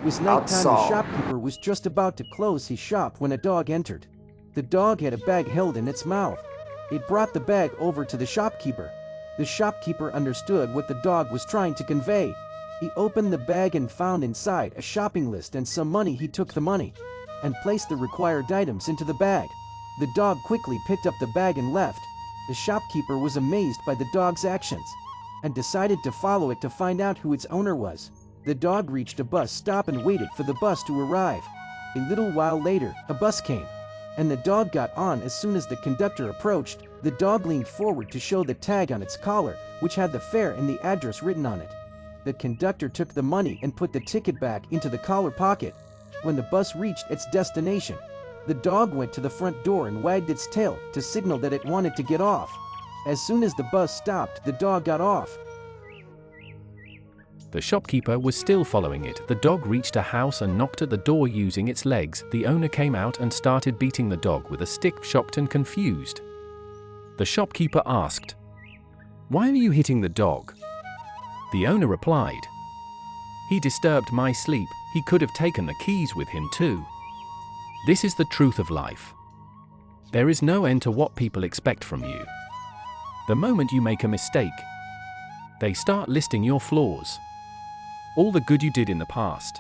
It was nighttime. The Outside. shopkeeper was just about to close his shop when a dog entered. The dog had a bag held in its mouth. It brought the bag over to the shopkeeper. The shopkeeper understood what the dog was trying to convey. He opened the bag and found inside a shopping list and some money. He took the money and placed the required items into the bag. The dog quickly picked up the bag and left. The shopkeeper was amazed by the dog's actions and decided to follow it to find out who its owner was. The dog reached a bus stop and waited for the bus to arrive. A little while later, a bus came, and the dog got on. As soon as the conductor approached, the dog leaned forward to show the tag on its collar, which had the fare and the address written on it. The conductor took the money and put the ticket back into the collar pocket. When the bus reached its destination, the dog went to the front door and wagged its tail to signal that it wanted to get off. As soon as the bus stopped, the dog got off. The shopkeeper was still following it. The dog reached a house and knocked at the door using its legs. The owner came out and started beating the dog with a stick, shocked and confused. The shopkeeper asked, "Why are you hitting the dog?" The owner replied, "He disturbed my sleep. He could have taken the keys with him too." This is the truth of life. There is no end to what people expect from you. The moment you make a mistake, they start listing your flaws. All the good you did in the past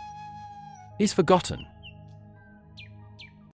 is forgotten.